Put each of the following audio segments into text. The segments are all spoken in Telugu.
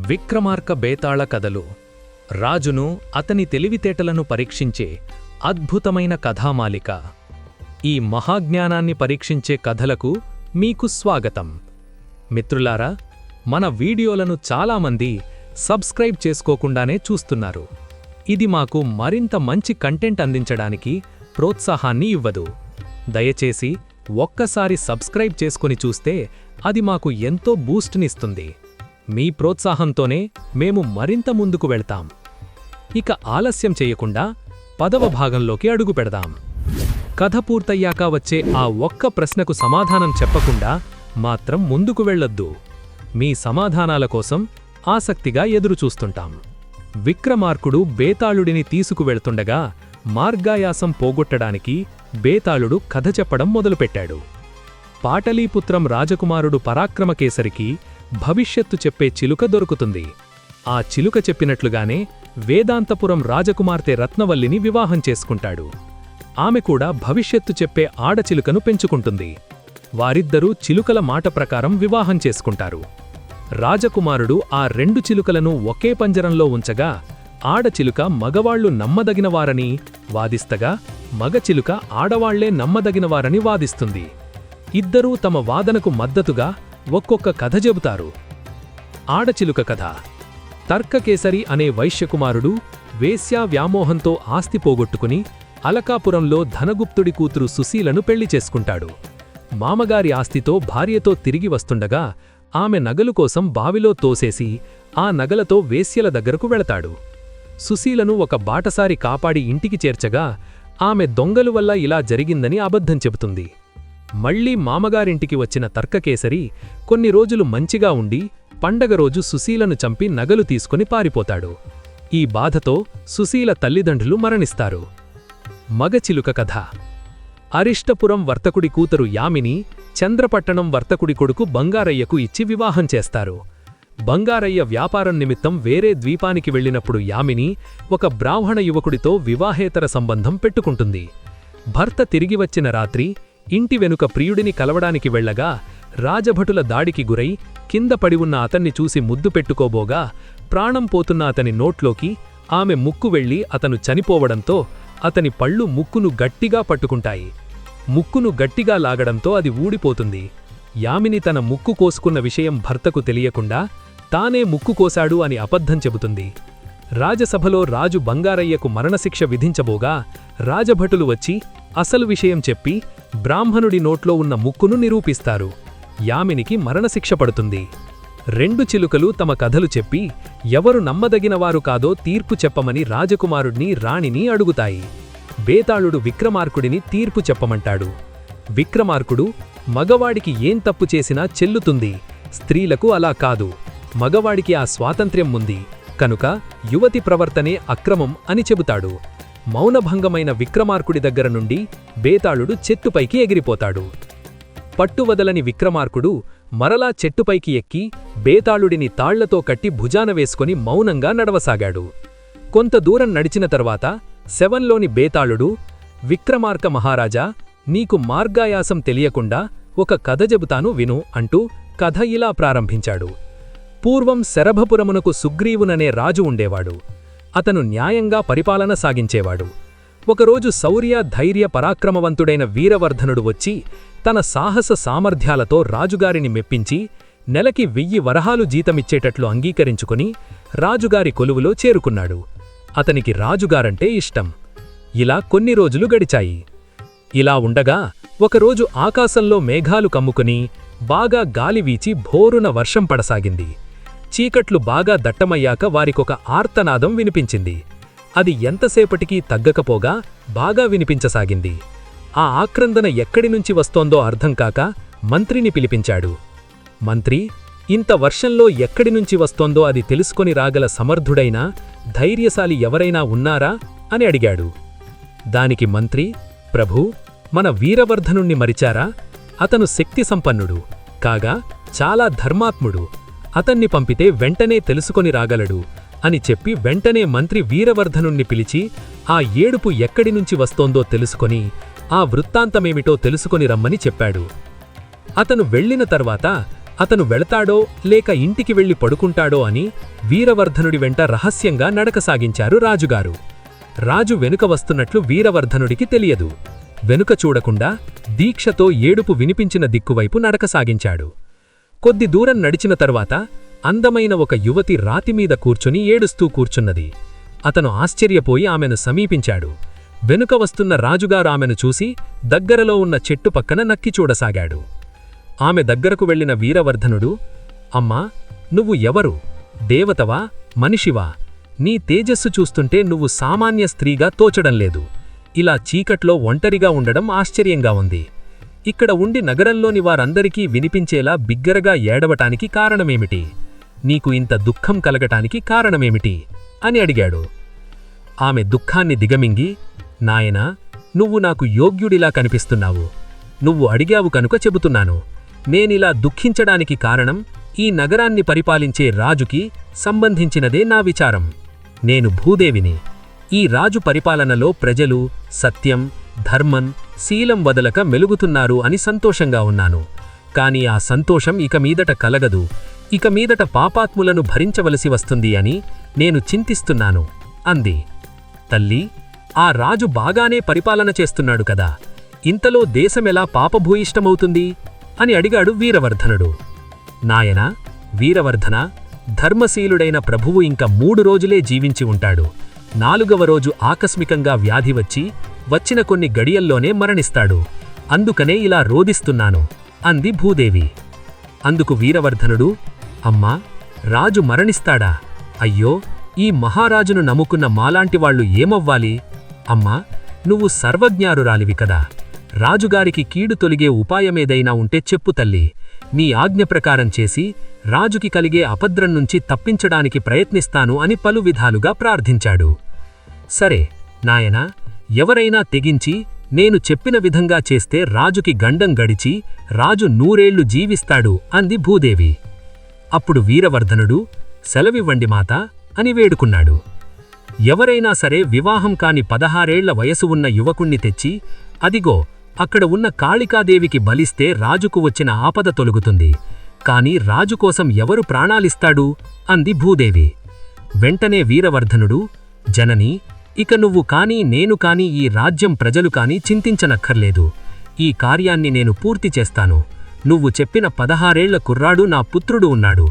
విక్రమార్క బేతాళ కథలు రాజును అతని తెలివితేటలను పరీక్షించే అద్భుతమైన కథామాలిక. ఈ మహాజ్ఞానాన్ని పరీక్షించే కథలకు మీకు స్వాగతం. మిత్రులారా, మన వీడియోలను చాలామంది సబ్స్క్రైబ్ చేసుకోకుండానే చూస్తున్నారు. ఇది మాకు మరింత మంచి కంటెంట్ అందించడానికి ప్రోత్సాహాన్ని ఇవ్వదు. దయచేసి ఒక్కసారి సబ్స్క్రైబ్ చేసుకుని చూస్తే అది మాకు ఎంతో బూస్ట్నిస్తుంది. మీ ప్రోత్సాహంతోనే మేము మరింత ముందుకు వెళ్తాం. ఇక ఆలస్యం చేయకుండా 10వ భాగంలోకి అడుగు పెడదాం. కథ పూర్తయ్యాక వచ్చే ఆ ఒక్క ప్రశ్నకు సమాధానం చెప్పకుండా మాత్రం ముందుకు వెళ్ళొద్దు. మీ సమాధానాల కోసం ఆసక్తిగా ఎదురుచూస్తుంటాం. విక్రమార్కుడు బేతాళుడిని తీసుకువెళ్తుండగా మార్గాయాసం పోగొట్టడానికి బేతాళుడు కథ చెప్పడం మొదలుపెట్టాడు. పాటలీపుత్రం రాజకుమారుడు పరాక్రమకేసరికి భవిష్యత్తు చెప్పే చిలుక దొరుకుతుంది. ఆ చిలుక చెప్పినట్లుగానే వేదాంతపురం రాజకుమార్తె రత్నవల్లిని వివాహం చేసుకుంటాడు. ఆమె కూడా భవిష్యత్తు చెప్పే ఆడచిలుకను పెంచుకుంటుంది. వారిద్దరూ చిలుకల మాట ప్రకారం వివాహం చేసుకుంటారు. రాజకుమారుడు ఆ 2 చిలుకలను ఒకే పంజరంలో ఉంచగా ఆడచిలుక మగవాళ్లు నమ్మదగినవారని వాదిస్తగా మగచిలుక ఆడవాళ్లే నమ్మదగినవారని వాదిస్తుంది. ఇద్దరూ తమ వాదనకు మద్దతుగా ఒక్కొక్క కథ చెబుతారు. ఆడచిలుక కథ. తర్కకేసరి అనే వైశ్యకుమారుడు వేశ్యా వ్యామోహంతో ఆస్తి పోగొట్టుకుని అలకాపురంలో ధనగుప్తుడి కూతురు సుశీలను పెళ్లి చేసుకుంటాడు. మామగారి ఆస్తితో భార్యతో తిరిగి వస్తుండగా ఆమె నగలు కోసం బావిలో తోసేసి ఆ నగలతో వేశ్యల దగ్గరకు వెళతాడు. సుశీలను ఒక బాటసారి కాపాడి ఇంటికి చేర్చగా ఆమె దొంగలు వల్ల ఇలా జరిగిందని అబద్ధం చెబుతుంది. మళ్లీ మామగారింటికి వచ్చిన తర్కకేసరి కొన్ని రోజులు మంచిగా ఉండి పండగ రోజు సుశీలను చంపి నగలు తీసుకుని పారిపోతాడు. ఈ బాధతో సుశీల తల్లిదండ్రులు మరణిస్తారు. మగచిలుక కథ. అరిష్టపురం వర్తకుడి కూతురు యామిని చంద్రపట్టణం వర్తకుడి కొడుకు బంగారయ్యకు ఇచ్చి వివాహం చేస్తారు. బంగారయ్య వ్యాపారం నిమిత్తం వేరే ద్వీపానికి వెళ్లినప్పుడు యామిని ఒక బ్రాహ్మణ యువకుడితో వివాహేతర సంబంధం పెట్టుకుంటుంది. భర్త తిరిగి వచ్చిన రాత్రి ఇంటి వెనుక ప్రియుడిని కలవడానికి వెళ్లగా రాజభటుల దాడికి గురై కింద పడి ఉన్న అతన్ని చూసి ముద్దు పెట్టుకోబోగా ప్రాణం పోతున్న అతని నోట్లోకి ఆమె ముక్కు వెళ్లి అతను చనిపోవడంతో అతని పళ్ళు ముక్కును గట్టిగా పట్టుకుంటాయి. ముక్కును గట్టిగా లాగడంతో అది ఊడిపోతుంది. యామిని తన ముక్కు కోసుకున్న విషయం భర్తకు తెలియకుండా తానే ముక్కు కోశాడు అని అబద్ధం చెబుతుంది. రాజసభలో రాజు బంగారయ్యకు మరణశిక్ష విధించబోగా రాజభటులు వచ్చి అసలు విషయం చెప్పి బ్రాహ్మణుడి నోట్లో ఉన్న ముక్కును నిరూపిస్తారు. యామినికి మరణశిక్ష పడుతుంది. 2 చిలుకలు తమ కథలు చెప్పి ఎవరు నమ్మదగినవారు కాదో తీర్పు చెప్పమని రాజకుమారుడిని రాణిని అడుగుతాయి. బేతాళుడు విక్రమార్కుడిని తీర్పు చెప్పమంటాడు. విక్రమార్కుడు మగవాడికి ఏం తప్పు చేసినా చెల్లుతుంది, స్త్రీలకు అలా కాదు, మగవాడికి ఆ స్వాతంత్ర్యం ఉంది కనుక యువతి ప్రవర్తనే అక్రమం అని చెబుతాడు. మౌనభంగమైన విక్రమార్కుడి దగ్గర నుండి బేతాళుడు చెట్టుపైకి ఎగిరిపోతాడు. పట్టువదలని విక్రమార్కుడు మరలా చెట్టుపైకి ఎక్కి బేతాళుడిని తాళ్లతో కట్టి భుజాన వేసుకుని మౌనంగా నడవసాగాడు. కొంత దూరం నడిచిన తర్వాత శవంలోని బేతాళుడు, విక్రమార్క మహారాజా, నీకు మార్గాయాసం తెలియకుండా ఒక కథ చెబుతాను విను అంటూ కథ ఇలా ప్రారంభించాడు. పూర్వం శరభపురమునకు సుగ్రీవుననే రాజు ఉండేవాడు. అతను న్యాయంగా పరిపాలన సాగించేవాడు. ఒకరోజు శౌర్య ధైర్య పరాక్రమవంతుడైన వీరవర్ధనుడు వచ్చి తన సాహస సామర్థ్యాలతో రాజుగారిని మెప్పించి నెలకి 1000 వరహాలు జీతమిచ్చేటట్లు అంగీకరించుకుని రాజుగారి కొలువులో చేరుకున్నాడు. అతనికి రాజుగారంటే ఇష్టం. ఇలా కొన్ని రోజులు గడిచాయి. ఇలా ఉండగా ఒకరోజు ఆకాశంలో మేఘాలు కమ్ముకుని బాగా గాలి వీచి భోరున వర్షం పడసాగింది. చీకట్లు బాగా దట్టమయ్యాక వారికొక ఆర్తనాదం వినిపించింది. అది ఎంతసేపటికీ తగ్గకపోగా బాగా వినిపించసాగింది. ఆ ఆక్రందన ఎక్కడినుంచి వస్తోందో అర్థంకాక మంత్రిని పిలిపించాడు. మంత్రి, ఇంత వర్షంలో ఎక్కడినుంచి వస్తోందో అది తెలుసుకొని రాగల సమర్థుడైన ధైర్యశాలి ఎవరైనా ఉన్నారా అని అడిగాడు. దానికి మంత్రి, ప్రభూ, మన వీరవర్ధనుణ్ణి మరిచారా? అతను శక్తి సంపన్నుడు కాగా చాలా ధర్మాత్ముడు. అతన్ని పంపితే వెంటనే తెలుసుకొని రాగలడు అని చెప్పి వెంటనే మంత్రి వీరవర్ధనుణ్ణి పిలిచి ఆ ఏడుపు ఎక్కడినుంచి వస్తోందో తెలుసుకొని ఆ వృత్తాంతమేమిటో తెలుసుకొని రమ్మని చెప్పాడు. అతను వెళ్లిన తర్వాత అతను వెళతాడో లేక ఇంటికి వెళ్లి పడుకుంటాడో అని వీరవర్ధనుడి వెంట రహస్యంగా నడక సాగించారు రాజుగారు. రాజు వెనుక వస్తున్నట్లు వీరవర్ధనుడికి తెలియదు. వెనుక చూడకుండా దీక్షతో ఏడుపు వినిపించిన దిక్కువైపు నడక సాగించాడు. కొద్ది దూరం నడిచిన తరువాత అందమైన ఒక యువతి రాతిమీద కూర్చుని ఏడుస్తూ కూర్చున్నది. అతను ఆశ్చర్యపోయి ఆమెను సమీపించాడు. వెనుక వస్తున్న రాజుగారు ఆమెను చూసి దగ్గరలో ఉన్న చెట్టు పక్కన నక్కి చూడసాగాడు. ఆమె దగ్గరకు వెళ్లిన వీరవర్ధనుడు, అమ్మా, నువ్వు ఎవరు? దేవతవా, మనిషివా? నీ తేజస్సు చూస్తుంటే నువ్వు సామాన్య స్త్రీగా తోచడంలేదు. ఇలా చీకట్లో ఒంటరిగా ఉండడం ఆశ్చర్యంగా ఉంది. ఇక్కడ ఉండి నగరంలోని వారందరికీ వినిపించేలా బిగ్గరగా ఏడవటానికి కారణమేమిటి? నీకు ఇంత దుఃఖం కలగటానికి కారణమేమిటి అని అడిగాడు. ఆమె దుఃఖాన్ని దిగమింగి, నాయనా, నువ్వు నాకు యోగ్యుడిలా కనిపిస్తున్నావు. నువ్వు అడిగావు కనుక చెబుతున్నాను. నేనిలా దుఃఖించడానికి కారణం ఈ నగరాన్ని పరిపాలించే రాజుకి సంబంధించినదే నా విచారం. నేను భూదేవిని. ఈ రాజు పరిపాలనలో ప్రజలు సత్యం, ధర్మం, శీలం వదలక మెలుగుతున్నారు అని సంతోషంగా ఉన్నాను. కాని ఆ సంతోషం ఇక మీదట కలగదు. ఇక మీదట పాపాత్ములను భరించవలసి వస్తుంది అని నేను చింతిస్తున్నాను అంది. తల్లి, ఆ రాజు బాగానే పరిపాలన చేస్తున్నాడు కదా, ఇంతలో దేశమెలా పాపభూయిష్టమవుతుంది అని అడిగాడు వీరవర్ధనుడు. నాయనా, వీరవర్ధన, ధర్మశీలుడైన ప్రభువు ఇంక 3 రోజులే జీవించి ఉంటాడు. 4వ రోజు ఆకస్మికంగా వ్యాధి వచ్చిన కొన్ని గడియల్లోనే మరణిస్తాడు. అందుకనే ఇలా రోదిస్తున్నాను అంది భూదేవి. అందుకు వీరవర్ధనుడు, అమ్మా, రాజు మరణిస్తాడా? అయ్యో, ఈ మహారాజును నమ్ముకున్న మాలాంటివాళ్లు ఏమవ్వాలి? అమ్మా, నువ్వు సర్వజ్ఞారురాలివి కదా, రాజుగారికి కీడు తొలిగే ఉపాయమేదైనా ఉంటే చెప్పు తల్లి. నీ ఆజ్ఞ ప్రకారం చేసి రాజుకి కలిగే అపద్రం నుంచి తప్పించడానికి ప్రయత్నిస్తాను అని పలు విధాలుగా ప్రార్థించాడు. సరే నాయనా, ఎవరైనా తెగించి నేను చెప్పిన విధంగా చేస్తే రాజుకి గండం గడిచి రాజు 100 ఏళ్లు జీవిస్తాడు అంది భూదేవి. అప్పుడు వీరవర్ధనుడు, సెలవివ్వండి మాతా అని వేడుకున్నాడు. ఎవరైనా సరే వివాహం కాని 16 ఏళ్ల వయసు ఉన్న యువకుణ్ణి తెచ్చి, అదిగో అక్కడ ఉన్న కాళికాదేవికి బలిస్తే రాజుకు వచ్చిన ఆపద తొలగుతుంది. కాని రాజుకోసం ఎవరు ప్రాణాలిస్తాడు అంది భూదేవి. వెంటనే వీరవర్ధనుడు, జననీ, ఇక నువ్వు కాని నేను కాని ఈ రాజ్యం ప్రజలు కాని చింతించనక్కర్లేదు. ఈ కార్యాన్ని నేను పూర్తి చేస్తాను. నువ్వు చెప్పిన 16 ఏళ్ల కుర్రాడు నా పుత్రుడు ఉన్నాడు.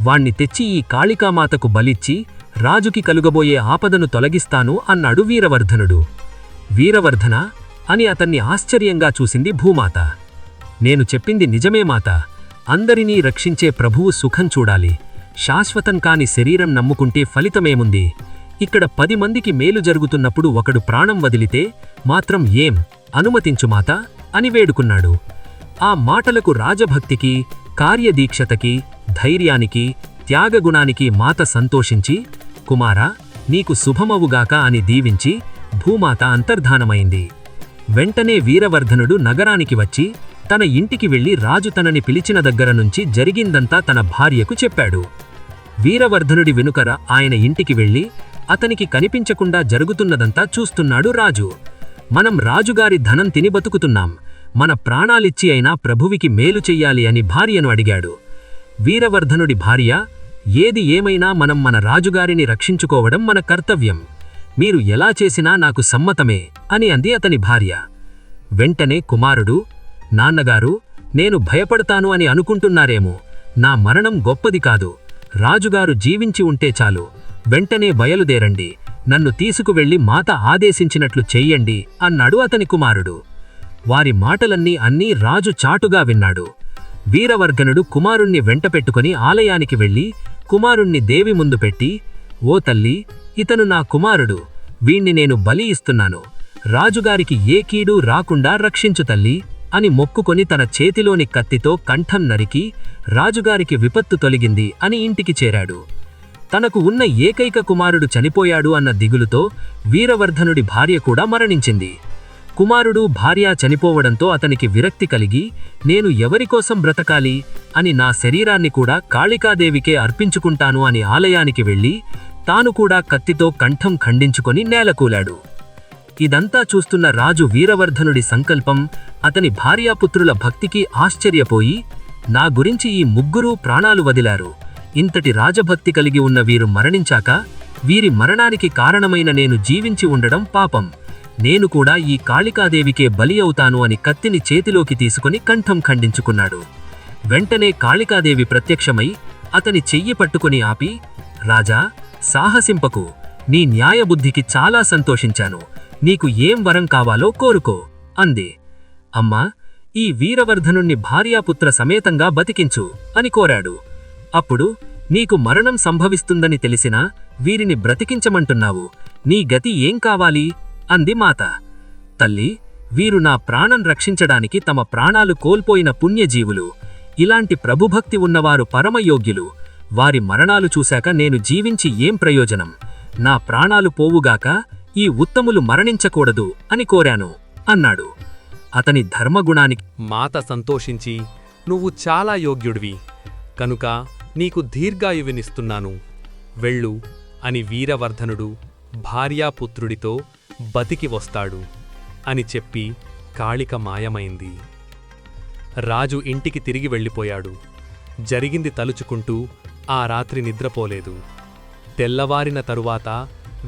వాణ్ణి తెచ్చి ఈ కాళికామాతకు బలిచ్చి రాజుకి కలుగబోయే ఆపదను తొలగిస్తాను అన్నాడు వీరవర్ధనుడు. వీరవర్ధన అని అతన్ని ఆశ్చర్యంగా చూసింది భూమాత. నేను చెప్పింది నిజమే మాతా. అందరినీ రక్షించే ప్రభువు సుఖం చూడాలి. శాశ్వతం కాని శరీరం నమ్ముకుంటే ఫలితమేముంది? ఇక్కడ 10 మందికి మేలు జరుగుతున్నప్పుడు ఒకడు ప్రాణం వదిలితే మాత్రం ఏం? అనుమతించు మాతా అని వేడుకున్నాడు. ఆ మాటలకు రాజభక్తికి, కార్యదీక్షతకి, ధైర్యానికి, త్యాగగుణానికి మాత సంతోషించి, కుమారా, నీకు శుభమవుగాక అని దీవించి భూమాత అంతర్ధానమైంది. వెంటనే వీరవర్ధనుడు నగరానికి వచ్చి తన ఇంటికి వెళ్లి రాజు తనని పిలిచిన దగ్గర నుంచి జరిగిందంతా తన భార్యకు చెప్పాడు. వీరవర్ధనుడి వెనుకర ఆయన ఇంటికి వెళ్లి అతనికి కనిపించకుండా జరుగుతున్నదంతా చూస్తున్నాడు రాజు. మనం రాజుగారి ధనం తిని బతుకుతున్నాం, మన ప్రాణాలిచ్చి అయినా ప్రభువికి మేలు చెయ్యాలి అని భార్యను అడిగాడు. వీరవర్ధనుడి భార్య, ఏది ఏమైనా మనం మన రాజుగారిని రక్షించుకోవడం మన కర్తవ్యం. మీరు ఎలా చేసినా నాకు సమ్మతమే అని అంది అతని భార్య. వెంటనే కుమారుడు, నాన్నగారు, నేను భయపడతాను అని అనుకుంటున్నారేమో. నా మరణం గొప్పది కాదు. రాజుగారు జీవించి ఉంటే చాలు. వెంటనే బయలుదేరండి, నన్ను తీసుకువెళ్లి మాత ఆదేశించినట్లు చెయ్యండి అన్నాడు అతని కుమారుడు. వారి మాటలన్నీ అన్నీ రాజు చాటుగా విన్నాడు. వీరవర్ధనుడు కుమారుణ్ణి వెంటపెట్టుకుని ఆలయానికి వెళ్లి కుమారుణ్ణి దేవి ముందు పెట్టి, ఓ తల్లి, ఇతను నా కుమారుడు, వీణ్ణి నేను బలి ఇస్తున్నాను. రాజుగారికి ఏ కీడు రాకుండా రక్షించు తల్లి అని మొక్కుకొని తన చేతిలోని కత్తితో కంఠం నరికి రాజుగారికి విపత్తు తొలగింది అని ఇంటికి చేరాడు. తనకు ఉన్న ఏకైక కుమారుడు చనిపోయాడు అన్న దిగులుతో వీరవర్ధనుడి భార్య కూడా మరణించింది. కుమారుడు, భార్య చనిపోవడంతో అతనికి విరక్తి కలిగి, నేను ఎవరికోసం బ్రతకాలి అని నా శరీరాన్ని కూడా కాళికాదేవికే అర్పించుకుంటాను అని ఆలయానికి వెళ్లి తాను కూడా కత్తితో కంఠం ఖండించుకొని నేలకూలాడు. ఇదంతా చూస్తున్న రాజు వీరవర్ధనుడి సంకల్పం, అతని భార్యాపుత్రుల భక్తికి ఆశ్చర్యపోయి, నా గురించి ఈ ముగ్గురూ ప్రాణాలు వదిలారు. ఇంతటి రాజభక్తి కలిగి ఉన్న వీరు మరణించాక వీరి మరణానికి కారణమైన నేను జీవించి ఉండడం పాపం. నేను కూడా ఈ కాళికాదేవికే బలి అవుతాను అని కత్తిని చేతిలోకి తీసుకుని కంఠం ఖండించుకున్నాడు. వెంటనే కాళికాదేవి ప్రత్యక్షమై అతని చెయ్యి పట్టుకుని ఆపి, రాజా, సాహసింపకు. నీ న్యాయబుద్ధికి చాలా సంతోషించాను. నీకు ఏం వరం కావాలో కోరుకో అంది. అమ్మా, ఈ వీరవర్ధనుణ్ణి భార్యాపుత్ర సమేతంగా బతికించు అని కోరాడు. అప్పుడు, నీకు మరణం సంభవిస్తుందని తెలిసినా వీరిని బ్రతికించమంటున్నావు. నీ గతి ఏం కావాలి అంది మాత. తల్లి, వీరు నా ప్రాణం రక్షించడానికి తమ ప్రాణాలు కోల్పోయిన పుణ్యజీవులు. ఇలాంటి ప్రభుభక్తి ఉన్నవారు పరమయోగ్యులు. వారి మరణాలు చూశాక నేను జీవించి ఏం ప్రయోజనం? నా ప్రాణాలు పోవుగాక ఈ ఉత్తములు మరణించకూడదు అని కోరాను అన్నాడు. అతని ధర్మగుణానికి మాత సంతోషించి, నువ్వు చాలా యోగ్యుడివి కనుక నీకు దీర్ఘాయువినిస్తున్నాను, వెళ్ళు అని వీరవర్ధనుడు భార్యాపుత్రుడితో బతికి వస్తాడు అని చెప్పి కాళిక మాయమైంది. రాజు ఇంటికి తిరిగి వెళ్ళిపోయాడు. జరిగింది తలుచుకుంటూ ఆ రాత్రి నిద్రపోలేదు. తెల్లవారిన తరువాత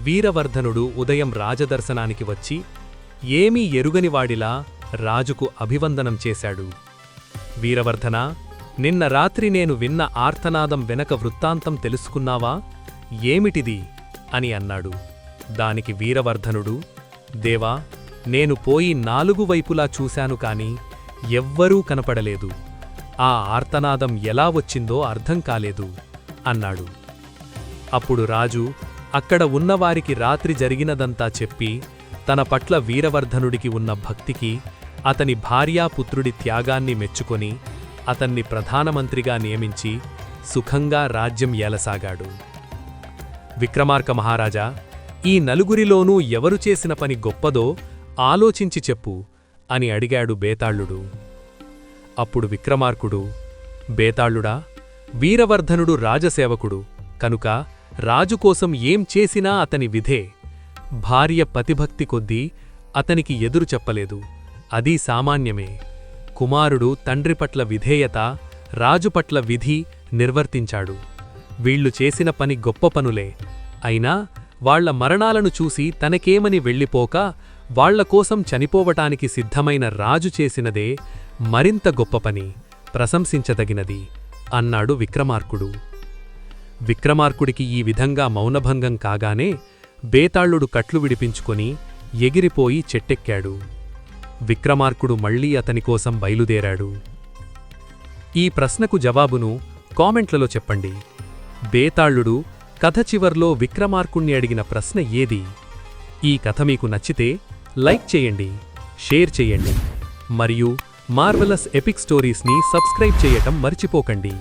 వీరవర్ధనుడు ఉదయం రాజదర్శనానికి వచ్చి ఏమీ ఎరుగనివాడిలా రాజుకు అభివందనం చేశాడు. వీరవర్ధనా, నిన్న రాత్రి నేను విన్న ఆర్తనాదం వెనక వృత్తాంతం తెలుసుకున్నావా? ఏమిటిది అని అన్నాడు. దానికి వీరవర్ధనుడు, దేవా, నేను పోయి 4 వైపులా చూశాను కాని ఎవ్వరూ కనపడలేదు. ఆ ఆర్తనాదం ఎలా వచ్చిందో అర్థం కాలేదు అన్నాడు. అప్పుడు రాజు అక్కడ ఉన్నవారికి రాత్రి జరిగినదంతా చెప్పి తన పట్ల వీరవర్ధనుడికి ఉన్న భక్తికి, అతని భార్యాపుత్రుడి త్యాగాన్ని మెచ్చుకొని అతన్ని ప్రధానమంత్రిగా నియమించి సుఖంగా రాజ్యం ఏలసాగాడు. విక్రమార్క మహారాజా, ఈ నలుగురిలోనూ ఎవరు చేసిన పని గొప్పదో ఆలోచించి చెప్పు అని అడిగాడు బేతాళుడు. అప్పుడు విక్రమార్కుడు, బేతాళుడా, వీరవర్ధనుడు రాజసేవకుడు కనుక రాజుకోసం ఏం చేసినా అతని విధే. భార్య పతిభక్తి కొద్దీ అతనికి ఎదురు చెప్పలేదు, అదీ సామాన్యమే. కుమారుడు తండ్రి పట్ల విధేయత, రాజుపట్ల విధి నిర్వర్తించాడు. వీళ్లు చేసిన పని గొప్ప పనులే. అయినా వాళ్ల మరణాలను చూసి తనకేమని వెళ్ళిపోక వాళ్లకోసం చనిపోవటానికి సిద్ధమైన రాజు చేసినదే మరింత గొప్ప పని, ప్రశంసించదగినది అన్నాడు విక్రమార్కుడు. విక్రమార్కుడికి ఈ విధంగా మౌనభంగం కాగానే బేతాళుడు కట్లు విడిపించుకొని ఎగిరిపోయి చెట్టెక్కాడు. విక్రమార్కుడు మళ్లీ అతనికోసం బయలుదేరాడు. ఈ ప్రశ్నకు జవాబును కామెంట్లలో చెప్పండి. బేతాళుడు కథ చివర్లో విక్రమార్కుణ్ణి అడిగిన ప్రశ్న ఏది? ఈ కథ మీకు నచ్చితే లైక్ చేయండి, షేర్ చేయండి మరియు మార్వెలస్ ఎపిక్ స్టోరీస్ని సబ్స్క్రైబ్ చేయటం మర్చిపోకండి.